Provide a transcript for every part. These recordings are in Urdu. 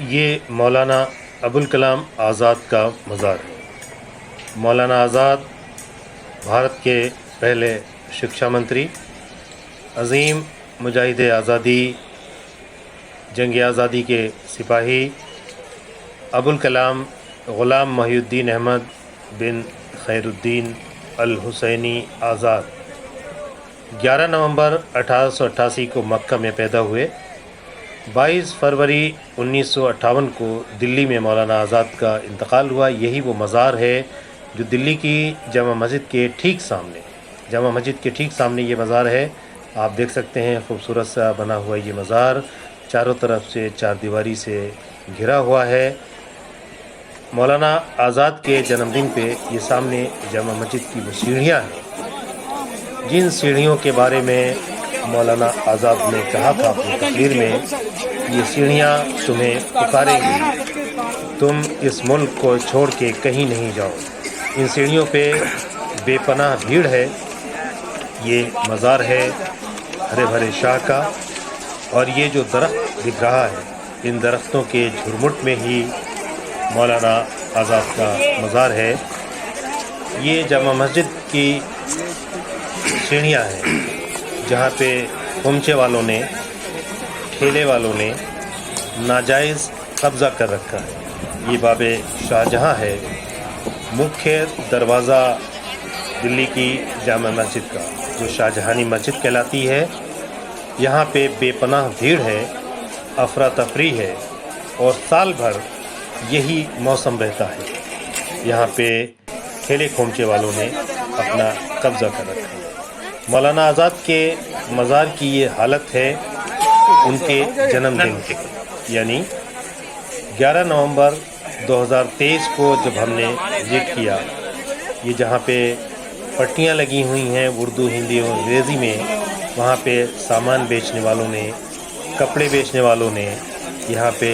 یہ مولانا ابوالکلام آزاد کا مزار ہے۔ مولانا آزاد بھارت کے پہلے شکشا منتری، عظیم مجاہد آزادی، جنگ آزادی کے سپاہی ابوالکلام غلام محی الدین احمد بن خیر الدین الحسینی آزاد 11 نومبر 1888 کو مکہ میں پیدا ہوئے۔ 22 فروری 1958 کو دلی میں مولانا آزاد کا انتقال ہوا۔ یہی وہ مزار ہے جو دلی کی جامع مسجد کے ٹھیک سامنے یہ مزار ہے۔ آپ دیکھ سکتے ہیں خوبصورت سا بنا ہوا یہ مزار، چاروں طرف سے چار دیواری سے گھرا ہوا ہے۔ مولانا آزاد کے جنم دن پہ یہ سامنے جامع مسجد کی وہ سیڑھیاں ہیں جن سیڑھیوں کے بارے میں مولانا آزاد نے کہا تھا اپنی تقریر میں، یہ سیڑھیاں تمہیں پکاریں گی، تم اس ملک کو چھوڑ کے کہیں نہیں جاؤ۔ ان سیڑھیوں پہ بے پناہ بھیڑ ہے۔ یہ مزار ہے ہرے بھرے شاہ کا، اور یہ جو درخت دکھ رہا ہے ان درختوں کے جھرمٹ میں ہی مولانا آزاد کا مزار ہے۔ یہ جامع مسجد کی سیڑھیاں ہیں جہاں پہ خمچے والوں نے، ٹھیلے والوں نے ناجائز قبضہ کر رکھا ہے۔ یہ باب شاہ جہاں ہے، مکھیہ دروازہ دلی کی جامع مسجد کا، جو شاہ جہانی مسجد کہلاتی ہے۔ یہاں پہ بے پناہ بھیڑ ہے، افراتفری ہے، اور سال بھر یہی موسم رہتا ہے۔ یہاں پہ ٹھیلے کھومچے والوں نے اپنا قبضہ کر رکھا ہے۔ مولانا آزاد کے مزار کی یہ حالت ہے ان کے جنم دن کی، یعنی 11 نومبر 2023 کو جب ہم نے وزٹ کیا، یہ جہاں پہ پٹیاں لگی ہوئی ہیں اردو، ہندی اور انگریزی میں، وہاں پہ سامان بیچنے والوں نے، کپڑے بیچنے والوں نے یہاں پہ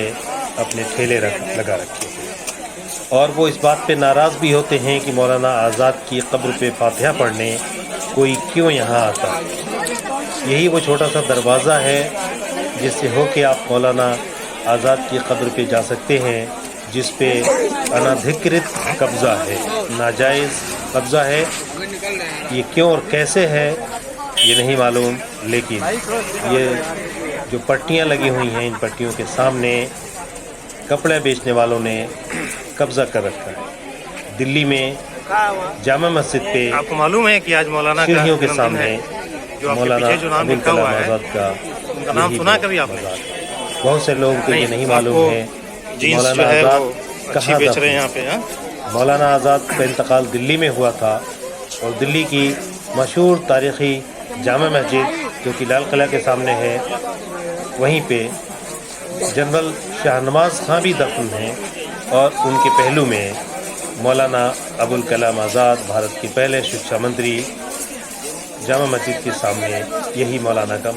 اپنے ٹھیلے لگا رکھے ہیں، اور وہ اس بات پہ ناراض بھی ہوتے ہیں کہ مولانا آزاد کی قبر پہ فاتحہ پڑھنے کوئی کیوں یہاں آتا ہے۔ یہی وہ چھوٹا سا دروازہ ہے جس سے ہو کے آپ مولانا آزاد کی قبر پہ جا سکتے ہیں، جس پہ انادھکرت قبضہ ہے، ناجائز قبضہ ہے۔ یہ کیوں اور کیسے ہے یہ نہیں معلوم، لیکن یہ جو پٹیاں لگی ہوئی ہیں ان پٹیوں کے سامنے کپڑے بیچنے والوں نے قبضہ کر رکھا ہے۔ دلی میں جامع مسجد پہ آپ کو معلوم ہے کہ آج مولانا کا سیڑھیوں کے جنم دن سامنے ہے، جو آپ کے مولانا پیچھے جو نام لکھا ابوالکلام ہوا ہے آزاد کا ان کا نام سنا کبھی آپ نے؟ مزار ہے۔ بہت سے لوگوں کو یہ نہیں معلوم ہے کہ جینس مولانا جو ہے آزاد وہ اچھی کہاں بیچ رہے ہیں دفن یہاں پہ۔ ہاں، مولانا آزاد کا انتقال دلی میں ہوا تھا، اور دلی کی مشہور تاریخی جامع مسجد جو کہ لال قلعہ کے سامنے ہے، وہیں پہ جنرل شاہ نواز خان بھی دفن ہیں، اور ان کے پہلو میں مولانا ابوالکلام آزاد بھارت کے پہلے شکشا منتری، جامع مسجد کے سامنے یہی مولانا کا